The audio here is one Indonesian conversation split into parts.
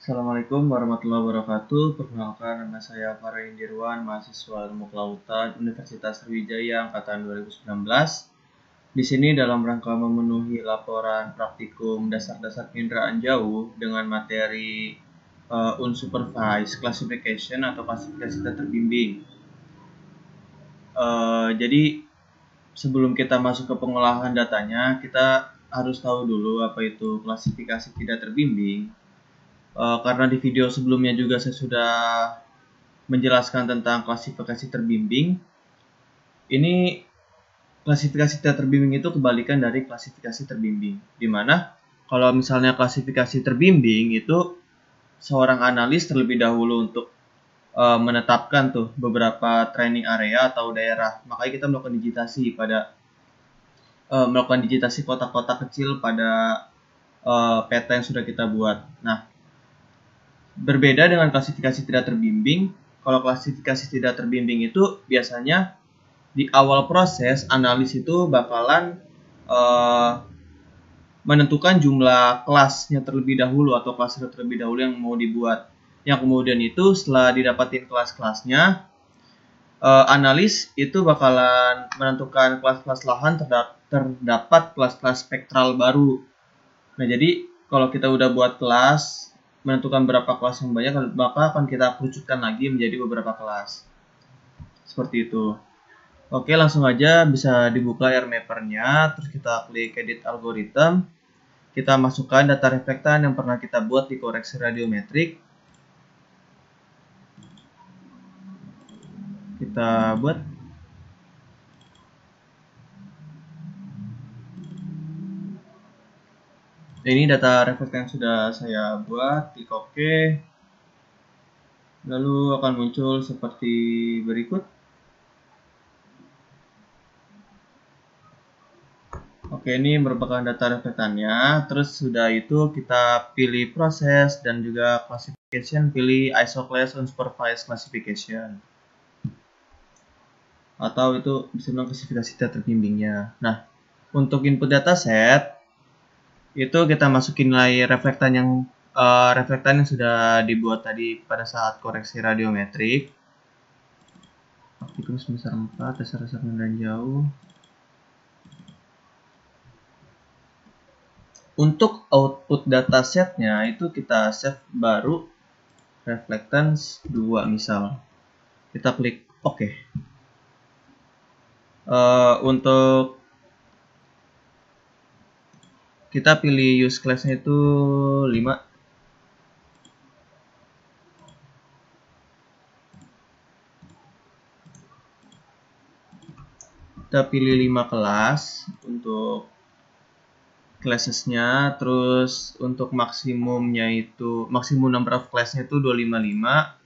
Assalamualaikum warahmatullahi wabarakatuh. Perkenalkan, nama saya Farah Indirwan, mahasiswa Ilmu Kelautan Universitas Sriwijaya angkatan 2019. Di sini dalam rangka memenuhi laporan praktikum dasar-dasar penginderaan jauh dengan materi unsupervised classification atau klasifikasi tak terbimbing. Jadi sebelum kita masuk ke pengolahan datanya, kita harus tahu dulu apa itu klasifikasi tidak terbimbing. Karena di video sebelumnya juga saya sudah menjelaskan tentang klasifikasi terbimbing. Ini klasifikasi tidak terbimbing itu kebalikan dari klasifikasi terbimbing. Dimana kalau misalnya klasifikasi terbimbing itu seorang analis terlebih dahulu untuk menetapkan tuh beberapa training area atau daerah. Makanya kita melakukan digitasi kotak-kotak kecil pada peta yang sudah kita buat. Nah, berbeda dengan klasifikasi tidak terbimbing. Kalau klasifikasi tidak terbimbing itu biasanya di awal proses analis itu bakalan menentukan jumlah kelasnya terlebih dahulu atau klaster terlebih dahulu yang mau dibuat. Yang kemudian itu setelah didapatin kelas-kelasnya, analis itu bakalan menentukan kelas-kelas lahan terdapat kelas-kelas spektral baru. Nah, jadi kalau kita udah buat kelas, menentukan berapa kelas yang banyak, maka akan kita kerucutkan lagi menjadi beberapa kelas. Seperti itu. Oke, langsung aja bisa dibuka RMapper-nya, terus kita klik edit algorithm. Kita masukkan data reflektan yang pernah kita buat di koreksi radiometrik. Kita buat. Ini data reflektan yang sudah saya buat, klik OK. Lalu akan muncul seperti berikut. Oke, ini merupakan data reflektannya. Terus sudah itu kita pilih proses dan juga classification, pilih isoclass unsupervised classification. Atau itu bisa bilang klasifikasi tidak terbimbingnya. Nah, untuk input dataset itu kita masukin nilai reflektan yang sudah dibuat tadi pada saat koreksi radiometrik. Praktikum semester 4, dasar-dasar penginderaan jauh. Untuk output datasetnya itu kita save baru reflectance 2 misal. Kita klik OK. Untuk kita pilih use class-nya itu 5. Kita pilih 5 kelas untuk classes-nya, terus untuk maksimumnya itu maksimum number of class-nya itu 255,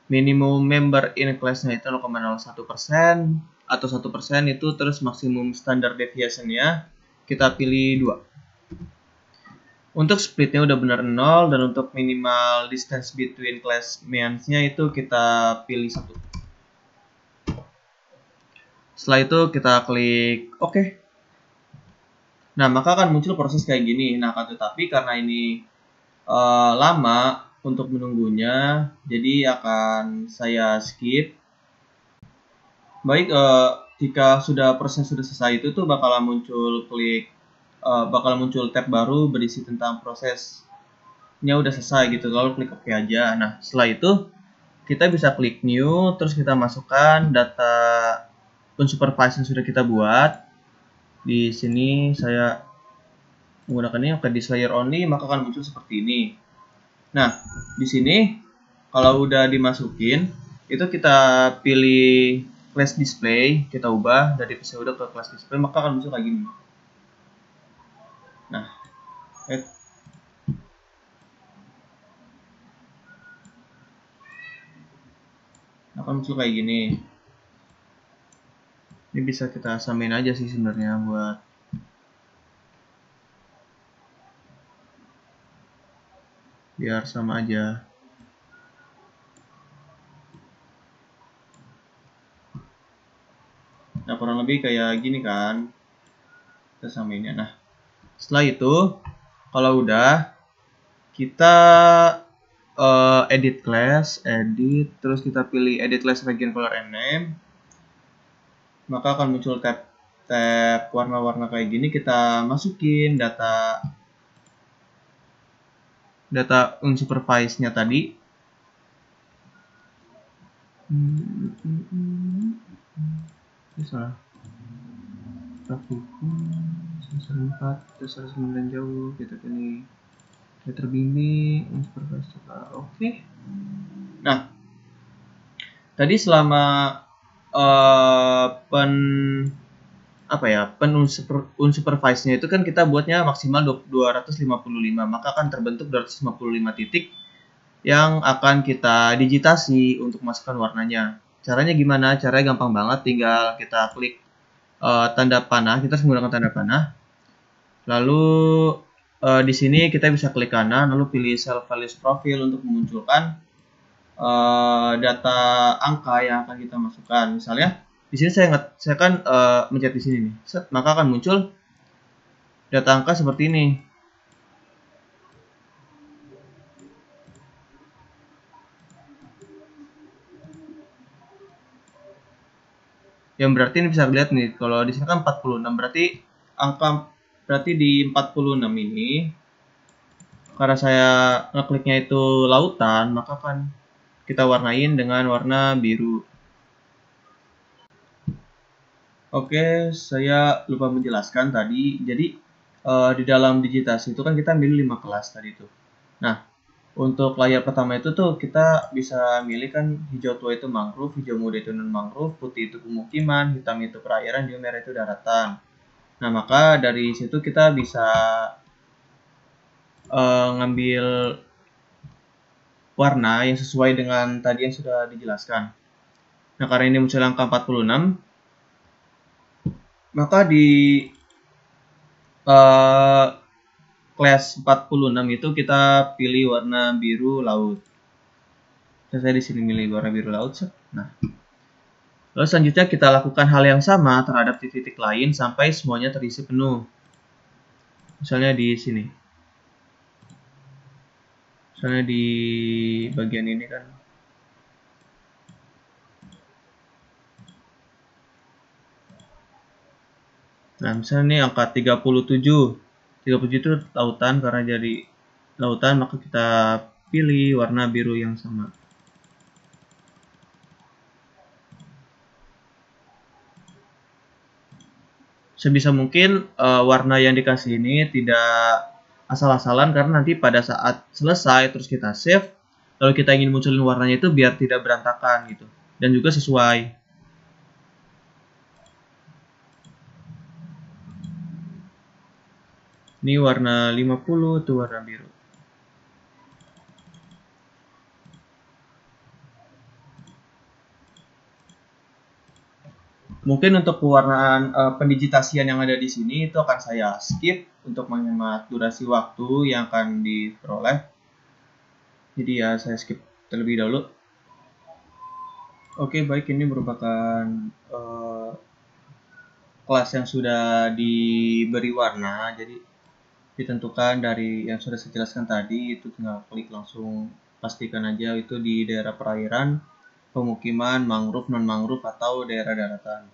minimum member in class-nya itu 0,01% atau 1% itu, terus maksimum standard deviation-nya kita pilih 2. Untuk splitnya udah benar 0, dan untuk minimal distance between classmates-nya itu kita pilih 1. Setelah itu kita klik OK. Nah, maka akan muncul proses kayak gini. Nah, tetapi karena ini lama untuk menunggunya, jadi akan saya skip. Baik, jika proses sudah selesai itu tuh bakalan muncul tab baru berisi tentang prosesnya udah selesai gitu. Lalu klik OK aja. Nah, setelah itu kita bisa klik new, terus kita masukkan data unsupervised yang sudah kita buat. Di sini saya menggunakan ini ke display only, maka akan muncul seperti ini. Nah, di sini kalau udah dimasukin, itu kita pilih class display, kita ubah dari pseudo ke class display, maka akan muncul kayak gini. Nah, akan muncul kayak gini. Ini bisa kita samain aja sih sebenarnya buat biar sama aja. Nah, kurang lebih kayak gini kan. Kita samainnya. Nah, setelah itu kalau udah, kita edit class, edit, terus kita pilih edit class region color and name, maka akan muncul tab warna-warna kayak gini. Kita masukin data unsupervised-nya tadi. Salah. Sensor 4, sensor 9 jauh, kita pilih terbimbing, unsupervised. Oke. Nah, tadi selama unsupervised-nya itu kan kita buatnya maksimal 255, maka akan terbentuk 255 titik yang akan kita digitasi untuk masukkan warnanya. Caranya gimana? Caranya gampang banget, tinggal kita klik tanda panah, kita harus menggunakan tanda panah. Lalu di sini kita bisa klik kanan, lalu pilih self values profile untuk memunculkan data angka yang akan kita masukkan. Misalnya di sini saya kan mencet di sini nih, maka akan muncul data angka seperti ini. Yang berarti ini bisa dilihat nih, kalau di sini kan 46, berarti di 46 ini, karena saya ngekliknya itu lautan, maka kan kita warnain dengan warna biru. Oke, saya lupa menjelaskan tadi. Jadi di dalam digitasi itu kan kita milih 5 kelas tadi tuh. Nah, untuk layar pertama itu tuh kita bisa milih kan hijau tua itu mangrove, hijau muda itu non mangrove, putih itu pemukiman, hitam itu perairan, biru merah itu daratan. Nah, maka dari situ kita bisa ngambil warna yang sesuai dengan tadi yang sudah dijelaskan. Nah, karena ini muncul angka 46, maka di kelas 46 itu kita pilih warna biru laut. Saya di sini milih warna biru laut. Nah, lalu selanjutnya kita lakukan hal yang sama terhadap titik-titik lain sampai semuanya terisi penuh. Misalnya di sini. Misalnya di bagian ini kan. Nah, misalnya ini angka 37. 37 itu lautan, karena jadi lautan maka kita pilih warna biru yang sama. Sebisa mungkin warna yang dikasih ini tidak asal-asalan, karena nanti pada saat selesai terus kita save, lalu kita ingin munculin warnanya itu biar tidak berantakan gitu, dan juga sesuai. Ini warna 50, itu warna biru. Mungkin untuk pewarnaan pendigitasian yang ada di sini itu akan saya skip untuk menghemat durasi waktu yang akan diperoleh. Jadi ya saya skip terlebih dahulu. Oke, baik, ini merupakan kelas yang sudah diberi warna. Jadi ditentukan dari yang sudah saya jelaskan tadi, itu tinggal klik langsung pastikan aja itu di daerah perairan, pemukiman, mangrove, non mangrove, atau daerah daratan.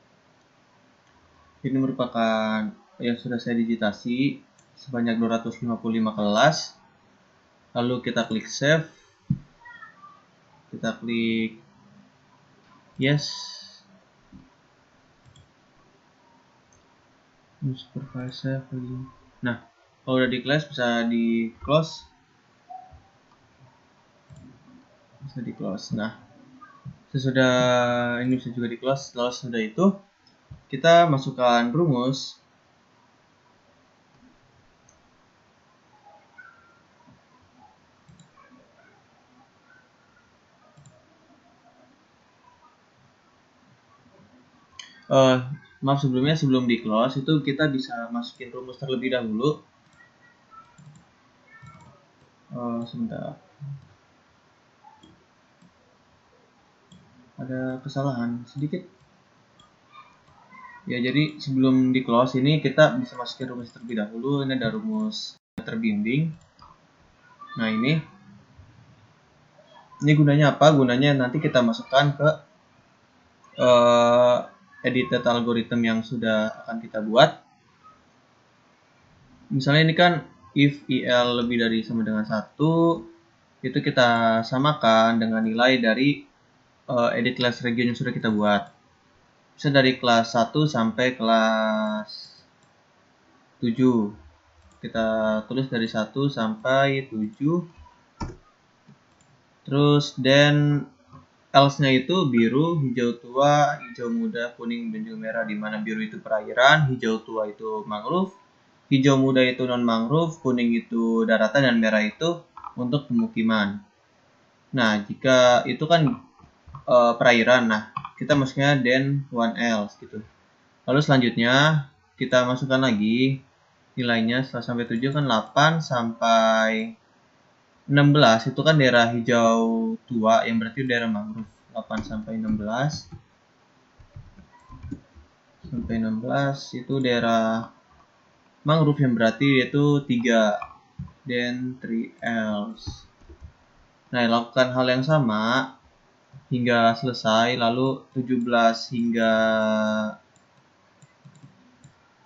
Ini merupakan yang sudah saya digitasi sebanyak 255 kelas. Lalu kita klik save, kita klik yes, supervisor. Nah, kalau udah di close bisa di close, Nah, sesudah ini bisa juga di close. Lalu sudah itu kita masukkan rumus. Maaf sebelumnya, sebelum di close itu kita bisa masukin rumus terlebih dahulu. Sebentar, ada kesalahan sedikit. Ya, jadi sebelum di close ini kita bisa masukin rumus terlebih dahulu. Ini ada rumus terbimbing. Nah, ini Ini gunanya apa? Gunanya nanti kita masukkan ke edited algorithm yang sudah akan kita buat. Misalnya ini kan if il lebih dari sama dengan 1, itu kita samakan dengan nilai dari edit class region yang sudah kita buat. Bisa dari kelas 1 sampai kelas 7. Kita tulis dari 1 sampai 7. Terus then else-nya itu biru, hijau tua, hijau muda, kuning, dan juga merah, di mana biru itu perairan, hijau tua itu mangrove, hijau muda itu non-mangrove, kuning itu daratan, dan merah itu untuk pemukiman. Nah, jika itu kan perairan, nah kita masuknya then one else gitu. Lalu selanjutnya kita masukkan lagi nilainya setelah sampai 7 kan 8 sampai 16 itu kan daerah hijau tua yang berarti daerah mangrove. 8 sampai 16 itu daerah mangrove yang berarti itu 3 then 3 else. Nah, lakukan hal yang sama hingga selesai, lalu 17 hingga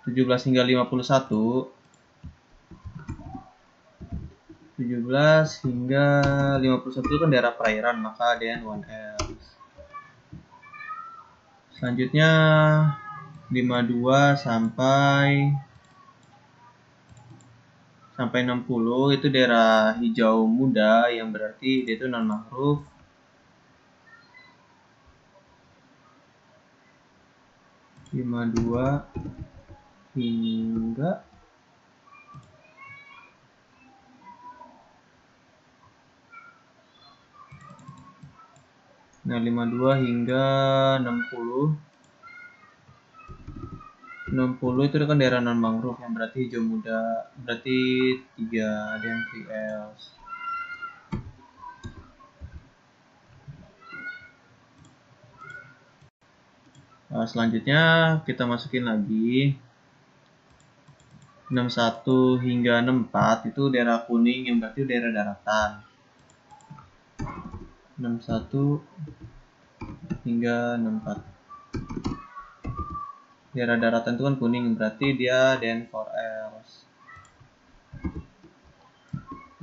51, 17 hingga 51 kan daerah perairan, maka then one else. Selanjutnya 52 sampai 60 itu daerah hijau muda yang berarti dia itu non mangrove. 52 hingga 52 hingga 60. 60 itu kan daerah non mangrove yang berarti hijau muda, berarti 3 dan 3 else. Nah, selanjutnya kita masukin lagi 61 hingga 64 itu daerah kuning yang berarti daerah daratan. 61 hingga 64. Daerah daratan itu kan kuning berarti dia then for else.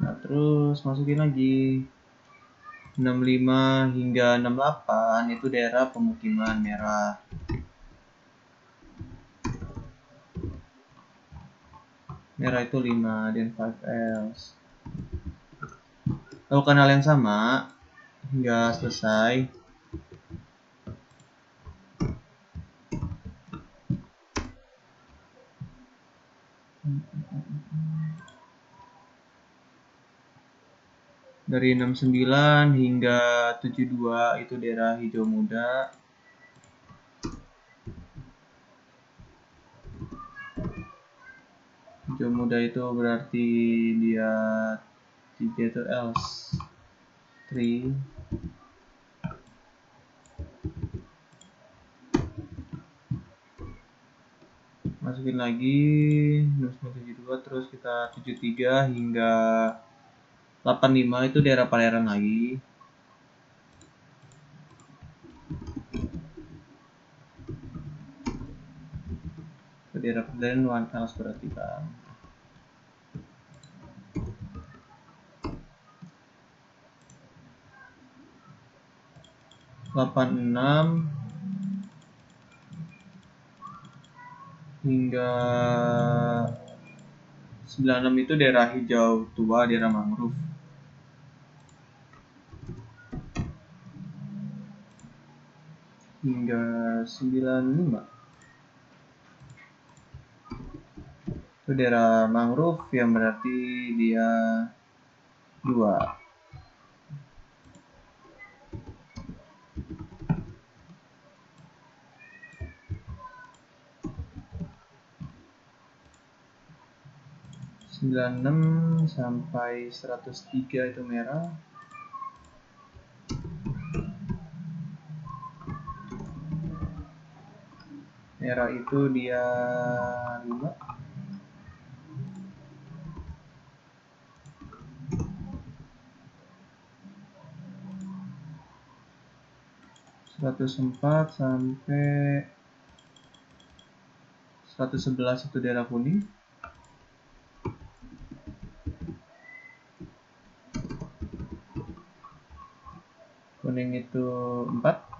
Nah, terus masukin lagi 65 hingga 68 itu daerah pemukiman merah. Merah itu 5 dan 5 else. Lakukan hal yang sama hingga selesai. Dari 69 hingga 72 itu daerah hijau muda. Hijau muda itu berarti dia 3 itu else 3. Masukin lagi 72 terus kita 73 hingga 85 itu daerah perairan lagi. Ke daerah perairan one else berarti kan. 86 hingga 96 itu daerah hijau tua, daerah mangrove. Hingga 95 itu daerah mangrove yang berarti dia 2. ...96 sampai 103 itu merah. Merah itu dia 5. 104 sampai 111 itu daerah kuning. Kuning itu 4.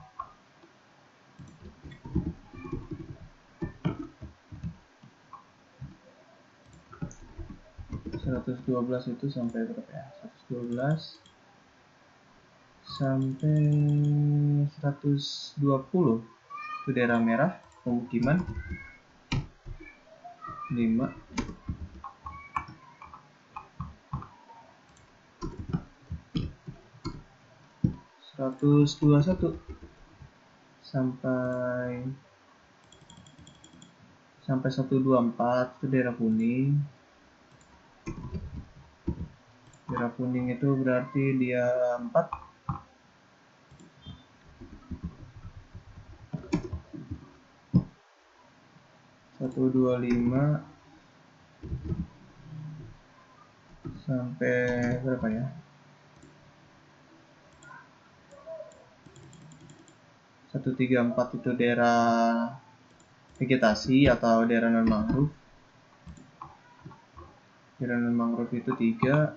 112 itu sampai berapa ya? 112 sampai 120 itu daerah merah pemukiman. 5. 121 sampai 124 itu daerah kuning. Daerah kuning itu berarti dia 4. 125 sampai berapa ya? 134 itu daerah vegetasi atau daerah non mangrove. Daerah non mangrove itu 3.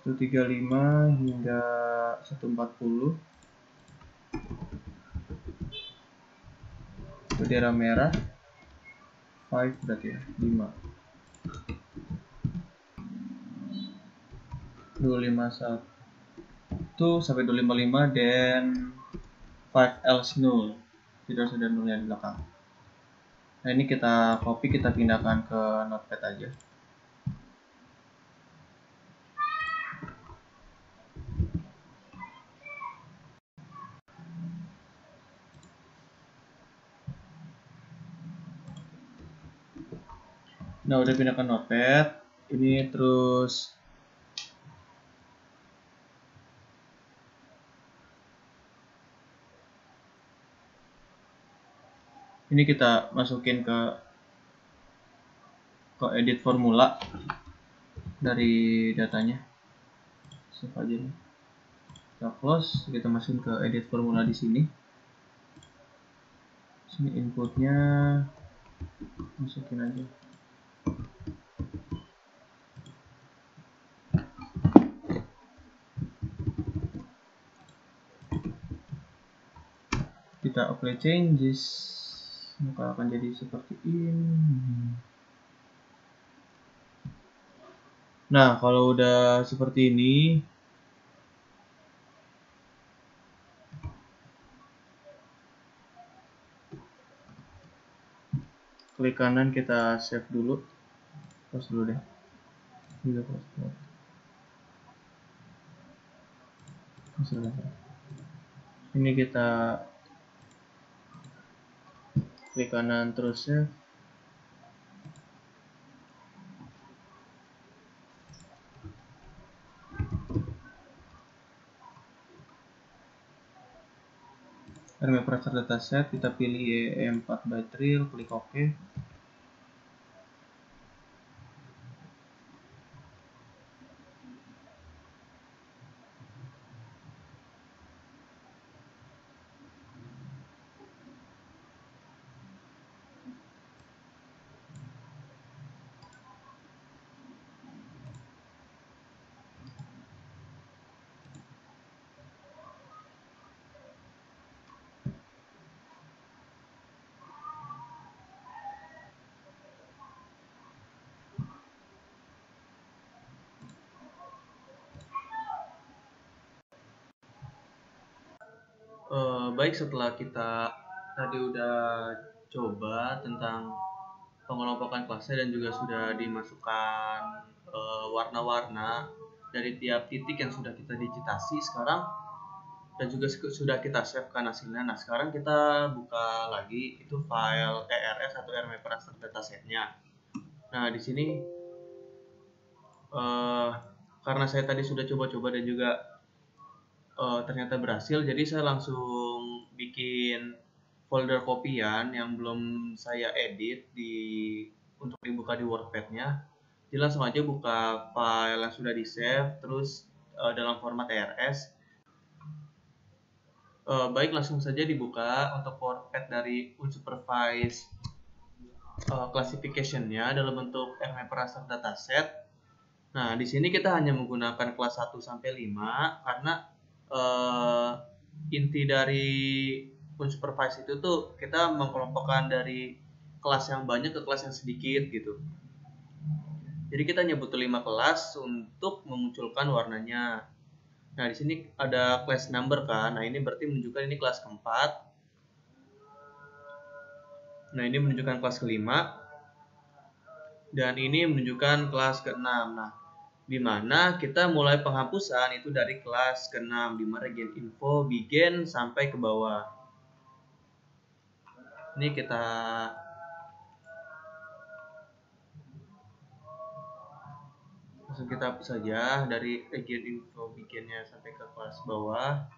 135 hingga 140 itu daerah merah. 5 berarti ya, 5. 251 sampai 255 dan 5 else null. Tidak sudah nolnya di belakang. Nah, ini kita copy, kita pindahkan ke notepad aja. Nah, udah pindahkan notepad. Ini terus ini kita masukin ke edit formula dari datanya. Save aja nih. Kita close, kita masukin ke edit formula di sini. Sini inputnya masukin aja. Kita apply changes, maka akan jadi seperti ini. Nah, kalau udah seperti ini, klik kanan, kita save dulu. Close dulu deh. Ini kita klik kanan terus save. RMP dataset, kita pilih EE4 by Trill, klik OK. Baik, setelah kita tadi udah coba tentang pengelompokan kelasnya dan juga sudah dimasukkan warna-warna dari tiap titik yang sudah kita digitasi sekarang, dan juga sudah kita save kan hasilnya. Nah, sekarang kita buka lagi itu file ERS atau RMP raster datasetnya. Nah, di sini karena saya tadi sudah coba-coba dan juga ternyata berhasil, jadi saya langsung bikin folder kopian yang belum saya edit untuk dibuka di WordPad-nya. Jadi langsung aja buka file yang sudah di save, terus dalam format ERS. Baik, langsung saja dibuka untuk format dari unsupervised classification-nya dalam bentuk RMapper raster dataset. Nah, di sini kita hanya menggunakan kelas 1 sampai 5 karena inti dari unsupervised itu tuh kita mengkelompokkan dari kelas yang banyak ke kelas yang sedikit gitu. Jadi kita nyebut 5 kelas untuk memunculkan warnanya. Nah, di sini ada class number kan. Nah, ini berarti menunjukkan ini kelas keempat. Nah, ini menunjukkan kelas kelima. Dan ini menunjukkan kelas keenam. Nah, di mana kita mulai penghapusan itu dari kelas ke-6, di mana region info begin sampai ke bawah. Ini kita langsung kita hapus saja dari region info beginnya sampai ke kelas bawah.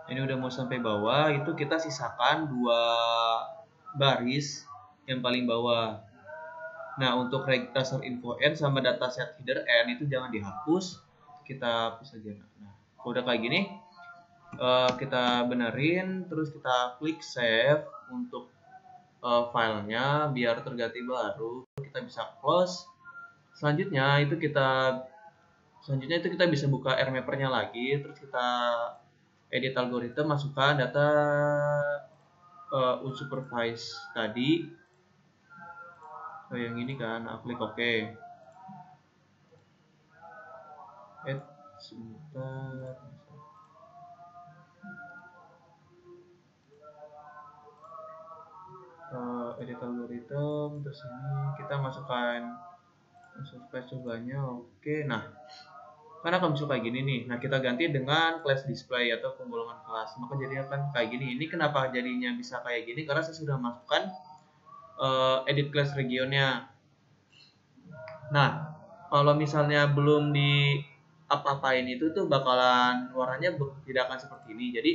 Ini udah mau sampai bawah, itu kita sisakan 2 baris yang paling bawah. Nah, untuk raster info n sama dataset header n itu jangan dihapus, kita hapus aja. Nah, kalau udah kayak gini, kita benerin, terus kita klik save untuk filenya biar terganti baru. Kita bisa close. Selanjutnya itu kita bisa buka RMapper-nya lagi, terus kita edit algoritma, masukkan data unsupervised tadi. Yang ini kan, klik OK. Sebentar. Edit algoritma, terus ini kita masukkan unsupervised cobanya. Oke, nah karena akan muncul kayak gini nih. Nah, kita ganti dengan class display atau penggolongan kelas. Maka jadi akan kayak gini. Ini kenapa jadinya bisa kayak gini? Karena saya sudah masukkan edit class regionnya. Nah, kalau misalnya belum di apa-apain itu tuh bakalan warnanya tidak akan seperti ini. Jadi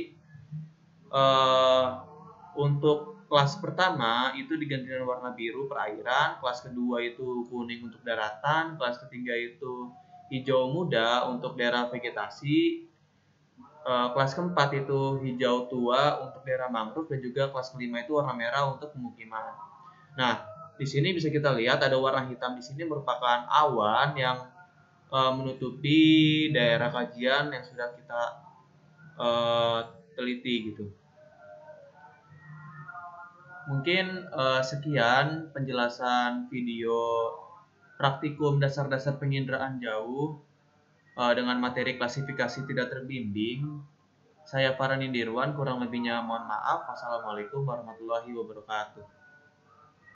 untuk kelas pertama itu diganti dengan warna biru perairan, kelas kedua itu kuning untuk daratan, kelas ketiga itu hijau muda untuk daerah vegetasi, kelas keempat itu hijau tua untuk daerah mangrove, dan juga kelas kelima itu warna merah untuk pemukiman. Nah, di sini bisa kita lihat ada warna hitam di sini merupakan awan yang menutupi daerah kajian yang sudah kita teliti gitu. Mungkin sekian penjelasan video praktikum dasar-dasar penginderaan jauh dengan materi klasifikasi tidak terbimbing. Saya Farhan Indirwan, kurang lebihnya mohon maaf. Wassalamualaikum warahmatullahi wabarakatuh.